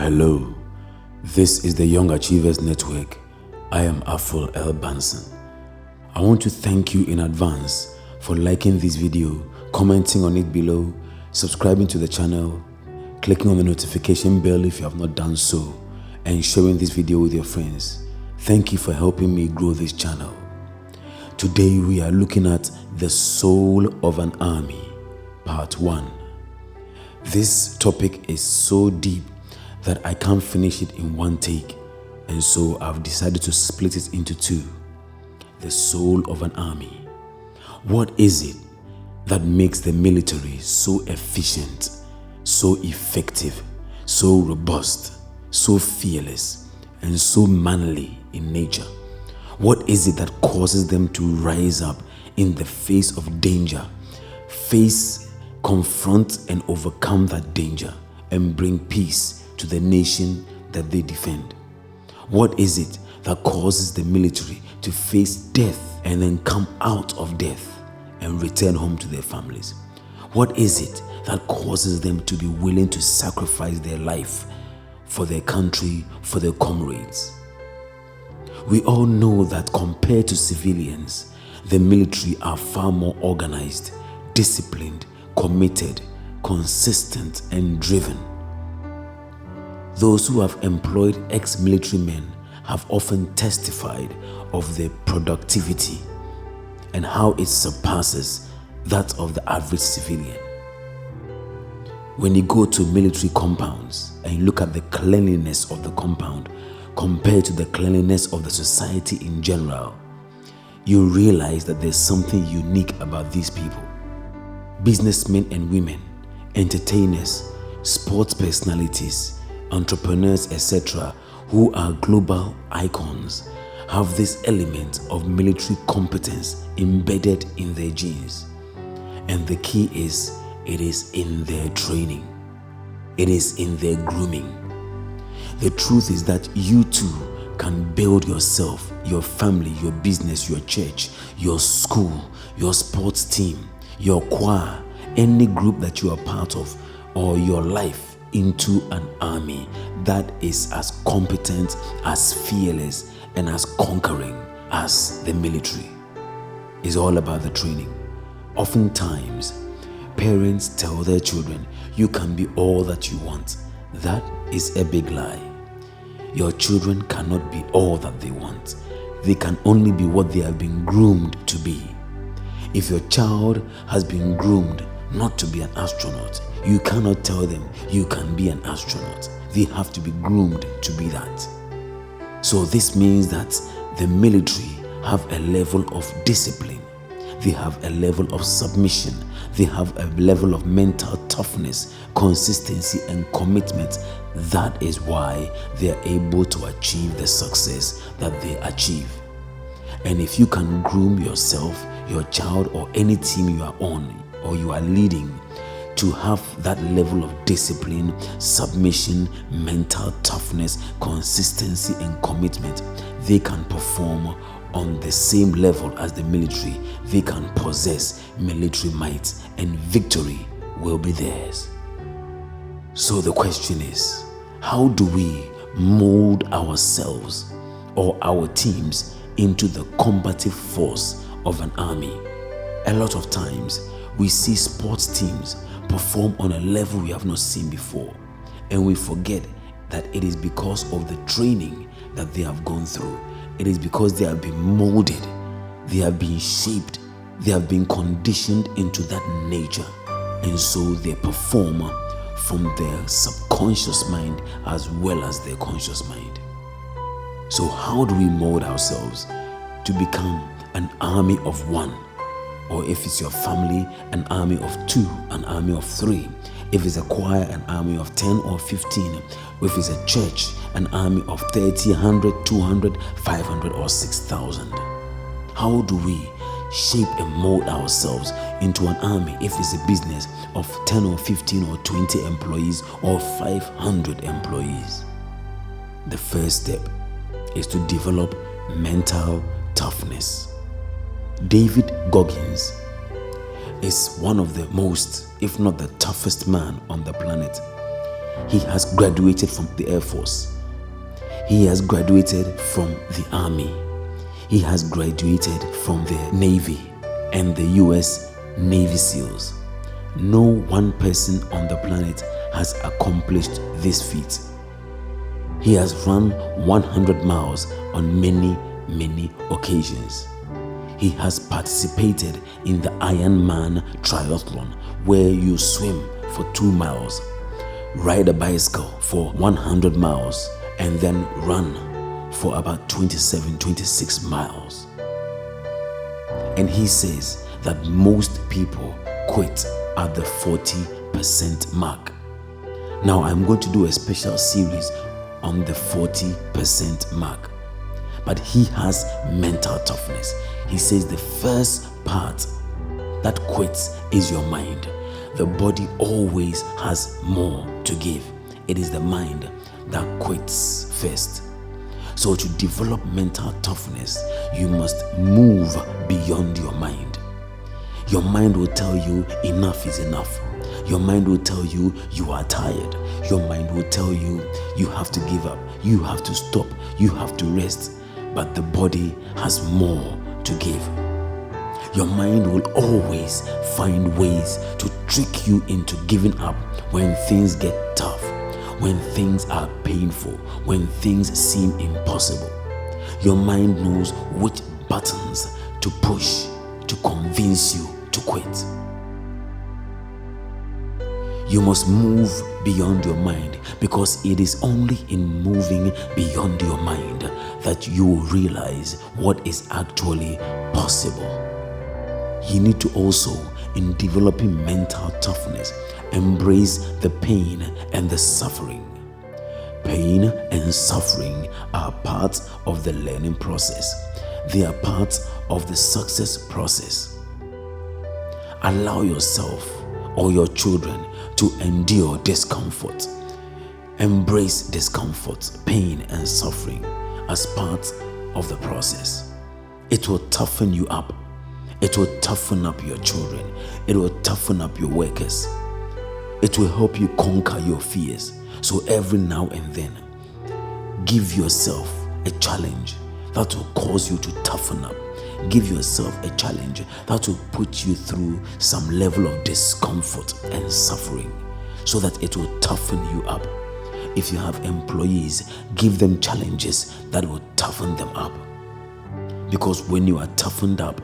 Hello, this is the Young Achievers Network. I am Afful Benson. I want to thank you in advance for liking this video, commenting on it below, subscribing to the channel, clicking on the notification bell if you have not done so, and sharing this video with your friends. Thank you for helping me grow this channel. Today we are looking at the soul of an army, part 1. This topic is so deep that I can't finish it in one take, and so I've decided to split it into two. The soul of an army. What is it that makes the military so efficient, so effective, so robust, so fearless, and so manly in nature? What is it that causes them to rise up in the face of danger, confront and overcome that danger, and bring peace to the nation that they defend? What is it that causes the military to face death and then come out of death and return home to their families? What is it that causes them to be willing to sacrifice their life for their country, for their comrades? We all know that compared to civilians, the military are far more organized, disciplined, committed, consistent, and driven. Those who have employed ex-military men have often testified of their productivity and how it surpasses that of the average civilian. When you go to military compounds and you look at the cleanliness of the compound compared to the cleanliness of the society in general, you realize that there's something unique about these people. Businessmen and women, entertainers, sports personalities, entrepreneurs, etc., who are global icons, have this element of military competence embedded in their genes. And the key is, it is in their training. It is in their grooming. The truth is that you too can build yourself, your family, your business, your church, your school, your sports team, your choir, any group that you are part of, or your life into an army that is as competent, as fearless, and as conquering as the military. It's all about the training. Oftentimes, parents tell their children, you can be all that you want. That is a big lie. Your children cannot be all that they want. They can only be what they have been groomed to be. If your child has been groomed not to be an astronaut, you cannot tell them you can be an astronaut. They have to be groomed to be that. So this means that the military have a level of discipline. They have a level of submission. They have a level of mental toughness, consistency, and commitment. That is why they are able to achieve the success that they achieve. And if you can groom yourself, your child, or any team you are on or you are leading to have that level of discipline, submission, mental toughness, consistency, and commitment, they can perform on the same level as the military. They can possess military might, and victory will be theirs. So the question is, how do we mold ourselves or our teams into the combative force of an army? A lot of times we see sports teams perform on a level we have not seen before, and we forget that it is because of the training that they have gone through. It is because they have been molded, they have been shaped, they have been conditioned into that nature, and so they perform from their subconscious mind as well as their conscious mind. So how do we mold ourselves to become an army of one? Or if it's your family, an army of 2, an army of 3. If it's a choir, an army of 10 or 15. If it's a church, an army of 30, 100, 200, 500, or 6,000. How do we shape and mold ourselves into an army if it's a business of 10 or 15 or 20 employees or 500 employees? The first step is to develop mental toughness. David Goggins is one of the most, if not the toughest man on the planet. He has graduated from the Air Force. He has graduated from the Army. He has graduated from the Navy and the US Navy SEALs. No one person on the planet has accomplished this feat. He has run 100 miles on many occasions. He has participated in the Ironman triathlon, where you swim for 2 miles, ride a bicycle for 100 miles, and then run for about 26 miles. And he says that most people quit at the 40% mark. Now I'm going to do a special series on the 40% mark. But he has mental toughness. He says the first part that quits is your mind. The body always has more to give. It is the mind that quits first. So to develop mental toughness, you must move beyond your mind. Your mind will tell you enough is enough. Your mind will tell you you are tired. Your mind will tell you you have to give up. You have to stop. You have to rest. But the body has more to give. Your mind will always find ways to trick you into giving up when things get tough, when things are painful, when things seem impossible. Your mind knows which buttons to push to convince you to quit. You must move beyond your mind, because it is only in moving beyond your mind that you will realize what is actually possible. You need to also, in developing mental toughness, embrace the pain and the suffering. Pain and suffering are parts of the learning process. They are parts of the success process. Allow yourself or your children to endure discomfort. Embrace discomfort, pain, and suffering as part of the process. It will toughen you up. It will toughen up your children. It will toughen up your workers. It will help you conquer your fears. So every now and then, give yourself a challenge that will cause you to toughen up. Give yourself a challenge that will put you through some level of discomfort and suffering, so that it will toughen you up. If you have employees, give them challenges that will toughen them up. Because when you are toughened up,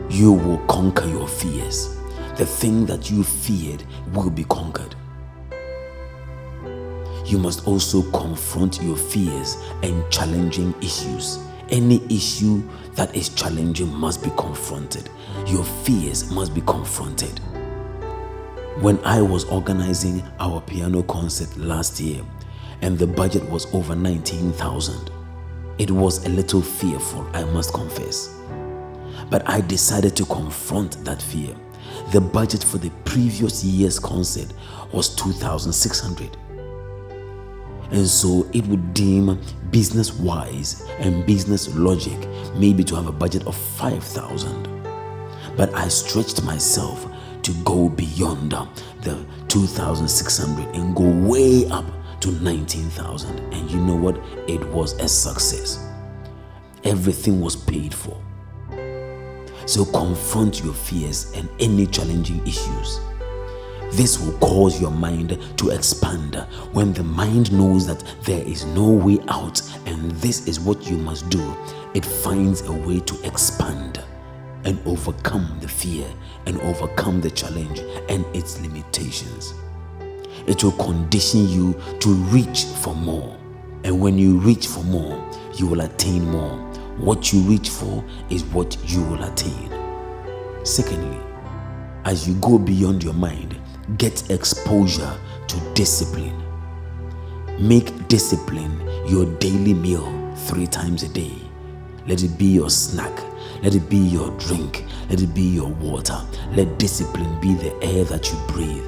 you will conquer your fears. The thing that you feared will be conquered. You must also confront your fears and challenging issues. Any issue that is challenging must be confronted. Your fears must be confronted. When I was organizing our piano concert last year and the budget was over 19,000, it was a little fearful, I must confess. But I decided to confront that fear. The budget for the previous year's concert was 2,600. And so it would deem business wise and business logic maybe to have a budget of 5,000. But I stretched myself to go beyond the 2,600 and go way up to 19,000. And you know what? It was a success. Everything was paid for. So confront your fears and any challenging issues. This will cause your mind to expand. When the mind knows that there is no way out and this is what you must do, it finds a way to expand and overcome the fear and overcome the challenge and its limitations. It will condition you to reach for more. And when you reach for more, you will attain more. What you reach for is what you will attain. Secondly, as you go beyond your mind, get exposure to discipline. Make discipline your daily meal 3 times a day. Let it be your snack. Let it be your drink. Let it be your water. Let discipline be the air that you breathe.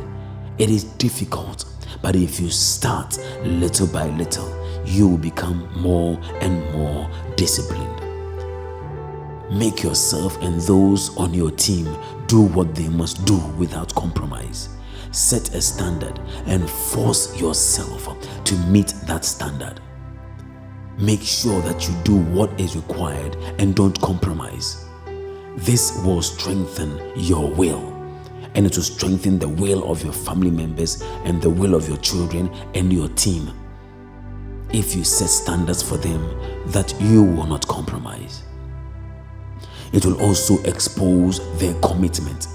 It is difficult, but if you start little by little, you will become more and more disciplined. Make yourself and those on your team do what they must do without compromise. set a standard and force yourself to meet that standard. Make sure that you do what is required and don't compromise. This will strengthen your will, and it will strengthen the will of your family members and the will of your children and your team. If you set standards for them that you will not compromise, it will also expose their commitment.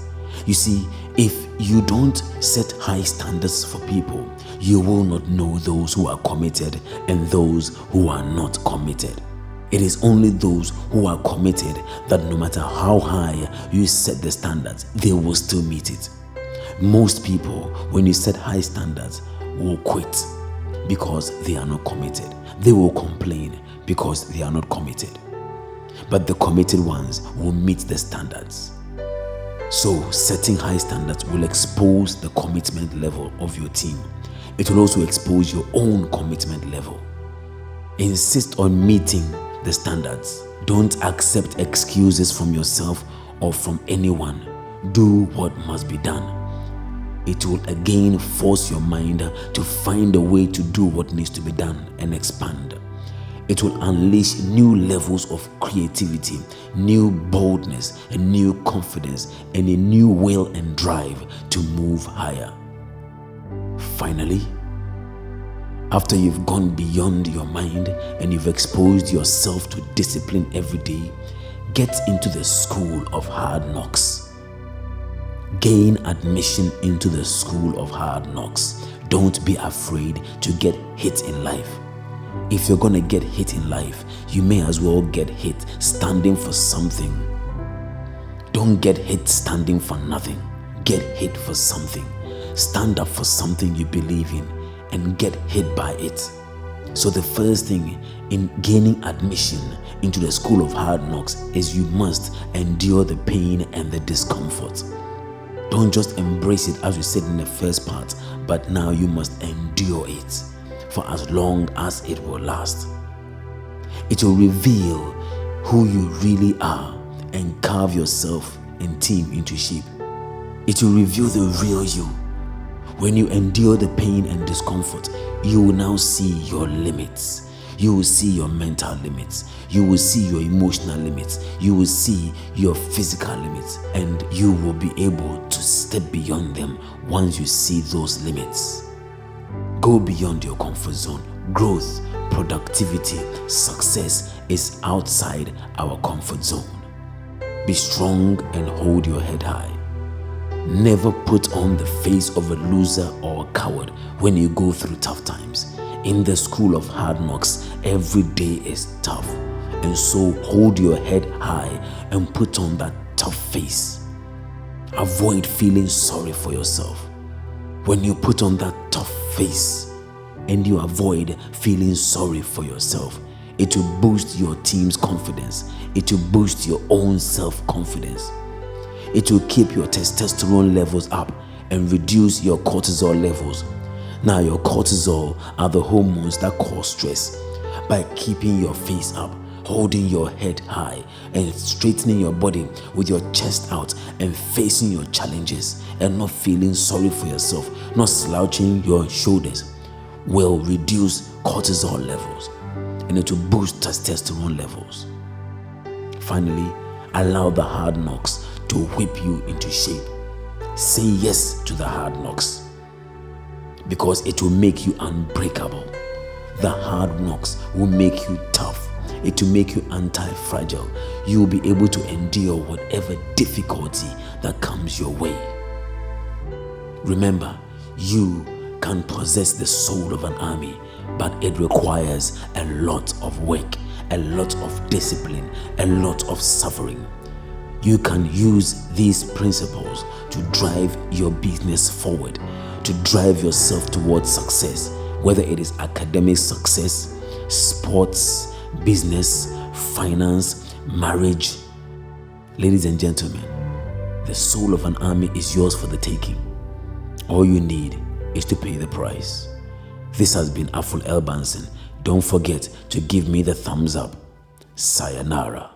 You see, if you don't set high standards for people, you will not know those who are committed and those who are not committed. It is only those who are committed that no matter how high you set the standards, they will still meet it. Most people, when you set high standards, will quit because they are not committed. They will complain because they are not committed. But the committed ones will meet the standards. So setting high standards will expose the commitment level of your team. It will also expose your own commitment level. Insist on meeting the standards. Don't accept excuses from yourself or from anyone. Do what must be done. It will again force your mind to find a way to do what needs to be done and expand. It will unleash new levels of creativity, new boldness, and new confidence, and a new will and drive to move higher. Finally, after you've gone beyond your mind and you've exposed yourself to discipline every day, get into the school of hard knocks. Gain admission into the school of hard knocks. Don't be afraid to get hit in life. If you're gonna get hit in life, you may as well get hit standing for something. Don't get hit standing for nothing. Get hit for something. Stand up for something you believe in and get hit by it. So the first thing in gaining admission into the school of hard knocks is you must endure the pain and the discomfort. Don't just embrace it as we said in the first part, but now you must endure it for as long as it will last. It will reveal who you really are and carve yourself and team into shape. It will reveal the real you. When you endure the pain and discomfort, you will now see your limits. You will see your mental limits. You will see your emotional limits. You will see your physical limits, and you will be able to step beyond them once you see those limits. Go beyond your comfort zone. Growth, productivity, success is outside our comfort zone. Be strong and hold your head high. Never put on the face of a loser or a coward when you go through tough times. In the school of hard knocks, every day is tough. And so hold your head high and put on that tough face. Avoid feeling sorry for yourself. When you put on that tough face and you avoid feeling sorry for yourself, it will boost your team's confidence. It will boost your own self-confidence. It will keep your testosterone levels up and reduce your cortisol levels. Now, your cortisol are the hormones that cause stress. By keeping your face up, holding your head high, and straightening your body with your chest out and facing your challenges and not feeling sorry for yourself, not slouching your shoulders, will reduce cortisol levels and it will boost testosterone levels. Finally, allow the hard knocks to whip you into shape. Say yes to the hard knocks because it will make you unbreakable. The hard knocks will make you tough. It will make you anti-fragile. You will be able to endure whatever difficulty that comes your way. Remember, you can possess the soul of an army, but it requires a lot of work, a lot of discipline, a lot of suffering. You can use these principles to drive your business forward, to drive yourself towards success, whether it is academic success, sports, business, finance, marriage. Ladies and gentlemen, the soul of an army is yours for the taking. All you need is to pay the price. This has been Afful Elbanson. Don't forget to give me the thumbs up. Sayonara.